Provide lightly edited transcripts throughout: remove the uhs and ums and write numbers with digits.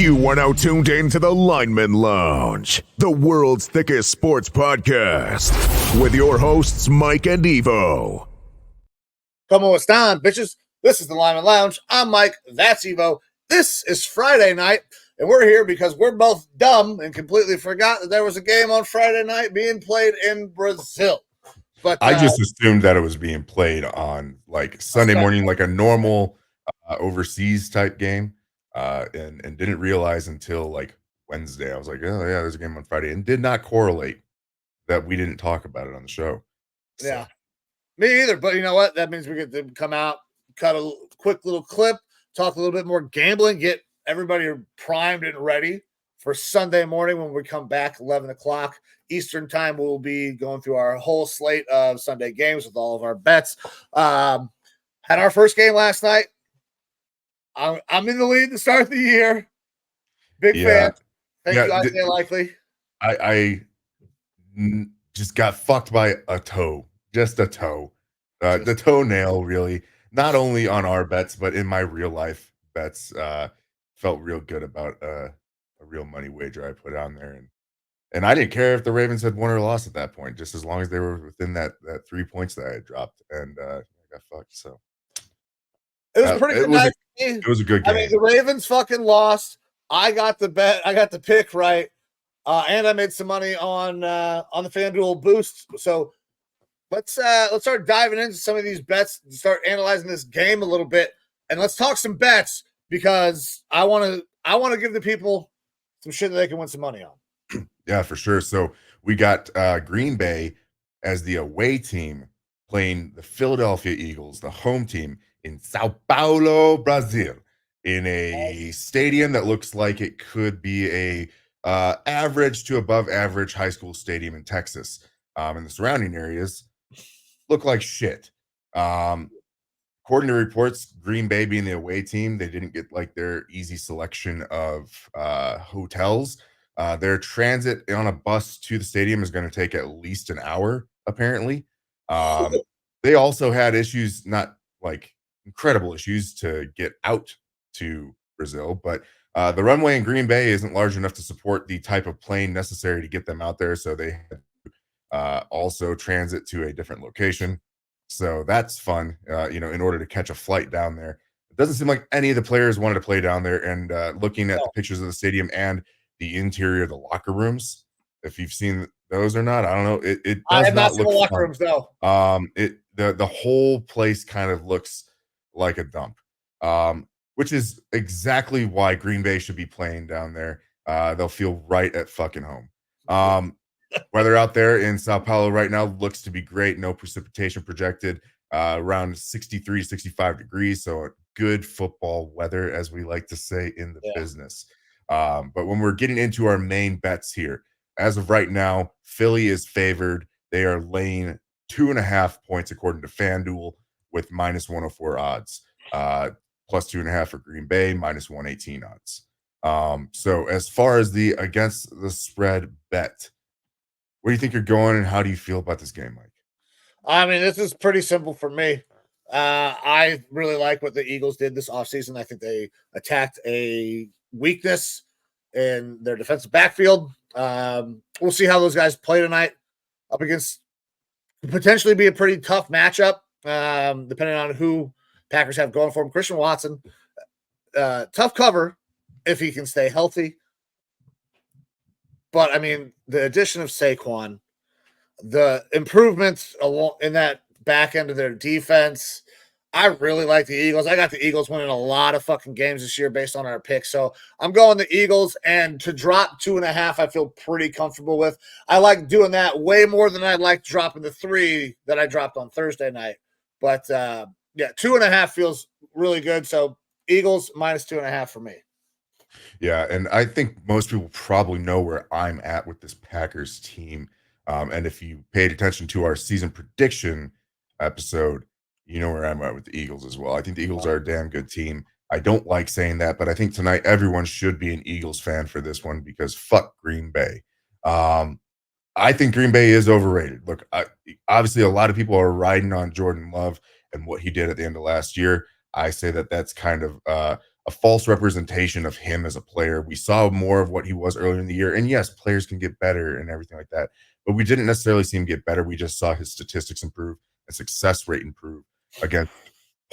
You are now tuned in to the Lineman Lounge, the world's thickest sports podcast, with your hosts, Mike and Evo. Como están, bitches? This is the Lineman Lounge. I'm Mike. That's Evo. This is Friday night, and we're here because we're both dumb and completely forgot that there was a game on Friday night being played in Brazil. But I just assumed that it was being played on like Sunday morning, like a normal overseas type game, and didn't realize until like Wednesday. I was like, oh yeah, there's a game on Friday, and did not correlate that we didn't talk about it on the show. So. Yeah, me either. But you know what? That means we get to come out, cut a quick little clip, talk a little bit more gambling, get everybody primed and ready for Sunday morning when we come back 11 o'clock Eastern time. We'll be going through our whole slate of Sunday games with all of our bets. Had our first game last night. I'm in the lead to start the year. Big fan. Thank you, Isaiah Likely. I just got fucked by a toe. Just a toe. The toenail, really. Not only on our bets, but in my real life bets. Felt real good about a real money wager I put on there. And I didn't care if the Ravens had won or lost at that point, just as long as they were within that 3 points that I had dropped. And I got fucked. So it was pretty good night. It was a good game. I mean, the Ravens fucking lost. I got the bet. I got the pick right. And I made some money on the FanDuel boost. So let's start diving into some of these bets and start analyzing this game a little bit. And let's talk some bets because I want to give the people some shit that they can win some money on. Yeah, for sure. So we got Green Bay as the away team playing the Philadelphia Eagles, the home team in Sao Paulo, Brazil, in a stadium that looks like it could be a average to above average high school stadium in Texas. And the surrounding areas look like shit. According to reports, Green Bay being the away team, they didn't get like their easy selection of hotels. Their transit on a bus to the stadium is going to take at least an hour, apparently. They also had issues, not like incredible issues, to get out to Brazil, but the runway in Green Bay isn't large enough to support the type of plane necessary to get them out there. So they had also transit to a different location. So that's fun, in order to catch a flight down there. It doesn't seem like any of the players wanted to play down there. And looking at the pictures of the stadium and the interior of the locker rooms, if you've seen those or not, I don't know. It does I have not seen look the locker fun. rooms though. The whole place kind of looks like a dump, which is exactly why Green Bay should be playing down there. They'll feel right at fucking home. Weather out there in Sao Paulo right now looks to be great. No precipitation projected, around 63 to 65 degrees. So good football weather, as we like to say in the business. But when we're getting into our main bets here, as of right now, Philly is favored. They are laying 2.5 points according to FanDuel with minus 104 odds, plus 2.5 for Green Bay, minus 118 odds. So as far as the against the spread bet, where do you think you're going, and how do you feel about this game, Mike? I mean, this is pretty simple for me. I really like what the Eagles did this offseason. I think they attacked a weakness in their defensive backfield. We'll see how those guys play tonight up against potentially be a pretty tough matchup, depending on who Packers have going for them. Christian Watson, tough cover if he can stay healthy. But, I mean, the addition of Saquon, the improvements in that back end of their defense, I really like the Eagles. I got the Eagles winning a lot of fucking games this year based on our picks. So I'm going the Eagles, and to drop 2.5, I feel pretty comfortable with. I like doing that way more than I like dropping the 3 that I dropped on Thursday night. But, 2.5 feels really good. So Eagles minus 2.5 for me. Yeah, and I think most people probably know where I'm at with this Packers team. And if you paid attention to our season prediction episode, you know where I'm at with the Eagles as well. I think the Eagles are a damn good team. I don't like saying that, but I think tonight everyone should be an Eagles fan for this one because fuck Green Bay. I think Green Bay is overrated. Look, obviously a lot of people are riding on Jordan Love and what he did at the end of last year. I say that that's kind of a a false representation of him as a player. We saw more of what he was earlier in the year. And yes, players can get better and everything like that. But we didn't necessarily see him get better. We just saw his statistics improve and success rate improve against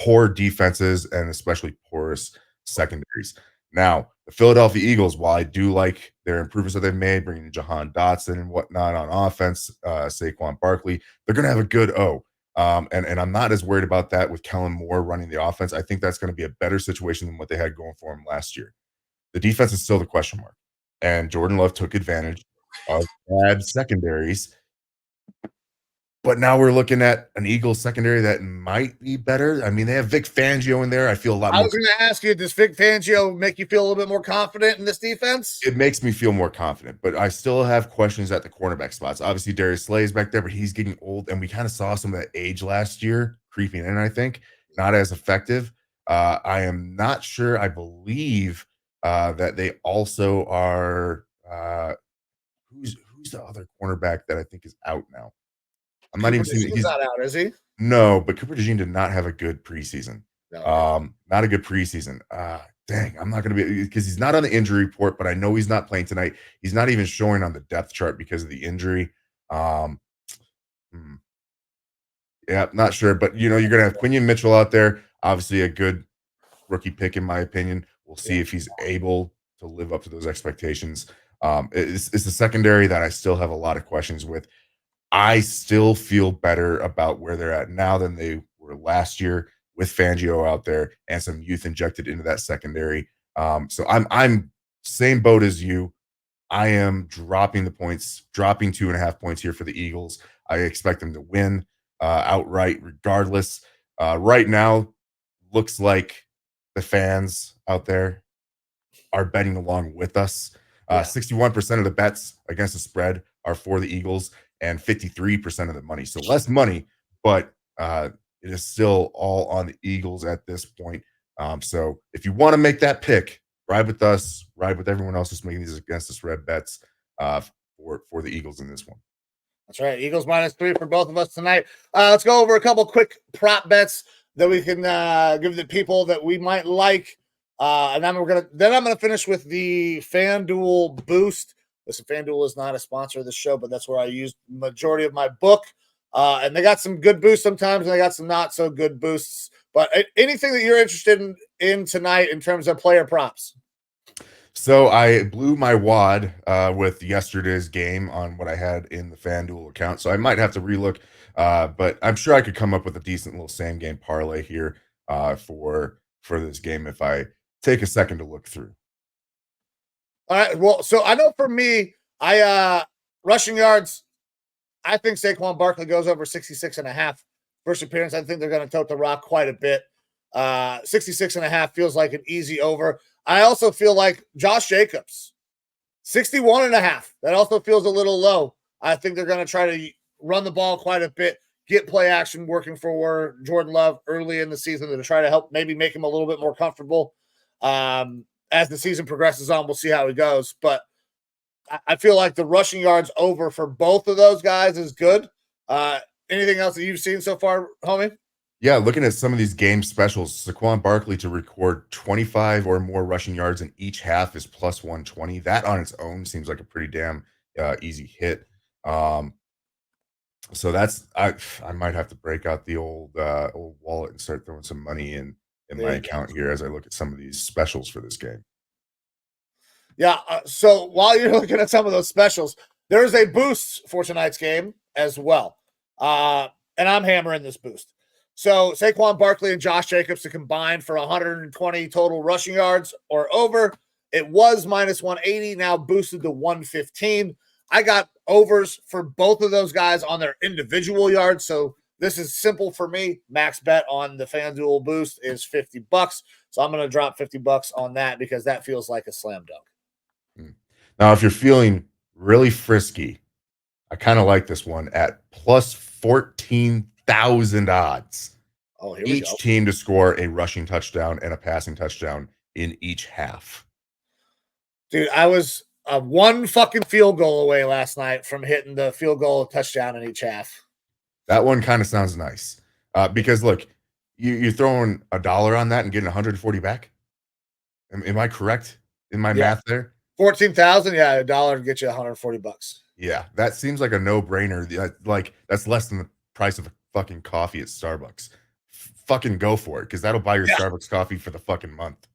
poor defenses and especially porous secondaries. Now, the Philadelphia Eagles, while I do like their improvements that they've made, bringing Jahan Dotson and whatnot on offense, Saquon Barkley, they're going to have a good O. And I'm not as worried about that with Kellen Moore running the offense. I think that's going to be a better situation than what they had going for him last year. The defense is still the question mark. And Jordan Love took advantage of bad secondaries. But now we're looking at an Eagles secondary that might be better. I mean, they have Vic Fangio in there. I feel a lot I more. was going to ask you, does Vic Fangio make you feel a little bit more confident in this defense? It makes me feel more confident, but I still have questions at the cornerback spots. Obviously, Darius Slay is back there, but he's getting old, and we kind of saw some of that age last year creeping in, I think. Not as effective. I am not sure. I believe that they also are who's the other cornerback that I think is out now? I'm not even seeing He's not out, is he? No, but Cooper DeJean did not have a good preseason. No. Not a good preseason. Dang, I'm not going to be because he's not on the injury report, but I know he's not playing tonight. He's not even showing on the depth chart because of the injury. Yeah, not sure, but you're going to have Quinion Mitchell out there. Obviously, a good rookie pick in my opinion. We'll see if he's able to live up to those expectations. It's the secondary that I still have a lot of questions with. I still feel better about where they're at now than they were last year with Fangio out there and some youth injected into that secondary. So I'm same boat as you. I am dropping the points, dropping 2.5 points here for the Eagles. I expect them to win outright, regardless. Right now, looks like the fans out there are betting along with us. 61% of the bets against the spread are for the Eagles and 53% of the money. So less money, but it is still all on the Eagles at this point. So if you want to make that pick, ride with us, ride with everyone else who's making these against the spread bets for the Eagles in this one. That's right. Eagles -3 for both of us tonight. Let's go over a couple quick prop bets that we can give the people that we might like. And then I'm gonna finish with the FanDuel boost. Listen, FanDuel is not a sponsor of the show, but that's where I use the majority of my book. And they got some good boosts sometimes, and they got some not so good boosts. But anything that you're interested in tonight in terms of player props? So I blew my wad with yesterday's game on what I had in the FanDuel account. So I might have to relook, but I'm sure I could come up with a decent little same game parlay here for this game if I take a second to look through. All right. Well, so I know for me, rushing yards, I think Saquon Barkley goes over 66.5 first appearance. I think they're going to tote the rock quite a bit. 66.5 feels like an easy over. I also feel like Josh Jacobs, 61.5. That also feels a little low. I think they're going to try to run the ball quite a bit, get play action working for Jordan Love early in the season to try to help maybe make him a little bit more comfortable. As the season progresses on, we'll see how he goes. But I feel like the rushing yards over for both of those guys is good. Anything else that you've seen so far, homie? Yeah, looking at some of these game specials, Saquon Barkley to record 25 or more rushing yards in each half is plus 120. That on its own seems like a pretty damn easy hit. So that's I might have to break out the old wallet and start throwing some money in my account here as I look at some of these specials for this game. Yeah. So while you're looking at some of those specials, there is a boost for tonight's game as well. And I'm hammering this boost. So Saquon Barkley and Josh Jacobs to combine for 120 total rushing yards or over. It was -180, now boosted to 115. I got overs for both of those guys on their individual yards. So this is simple for me. Max bet on the FanDuel boost is $50. So I'm going to drop $50 on that because that feels like a slam dunk. Now, if you're feeling really frisky, I kind of like this one at plus 14,000 odds. Oh, here we go. Each team to score a rushing touchdown and a passing touchdown in each half. Dude, I was one fucking field goal away last night from hitting the field goal touchdown in each half. That one kind of sounds nice because look, you're throwing $1 on that and getting 140 back. Am I correct in my Yeah. math there? 14,000. Yeah, $1 to get you $140. Yeah, that seems like a no-brainer. Like that's less than the price of a fucking coffee at Starbucks. Fucking go for it, because that'll buy your Yeah. Starbucks coffee for the fucking month.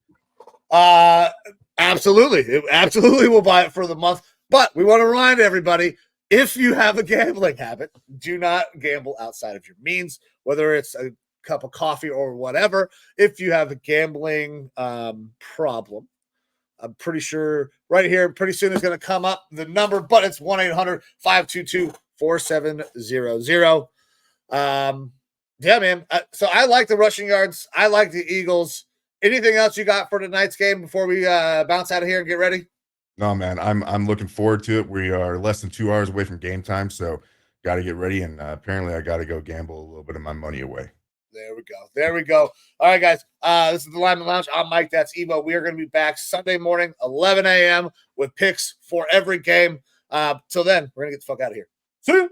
Absolutely. It absolutely will buy it for the month. But we want to remind everybody, if you have a gambling habit, do not gamble outside of your means, whether it's a cup of coffee or whatever. If you have a gambling problem, I'm pretty sure right here, pretty soon is going to come up the number, but it's 1-800-522-4700. Yeah, man. So I like the rushing yards. I like the Eagles. Anything else you got for tonight's game before we bounce out of here and get ready? No, man, I'm looking forward to it. We are less than 2 hours away from game time, so got to get ready. And apparently, I got to go gamble a little bit of my money away. There we go. There we go. All right, guys. This is the Lineman Lounge. I'm Mike. That's Evo. We are going to be back Sunday morning, 11 a.m. with picks for every game. Till then, we're going to get the fuck out of here. See you.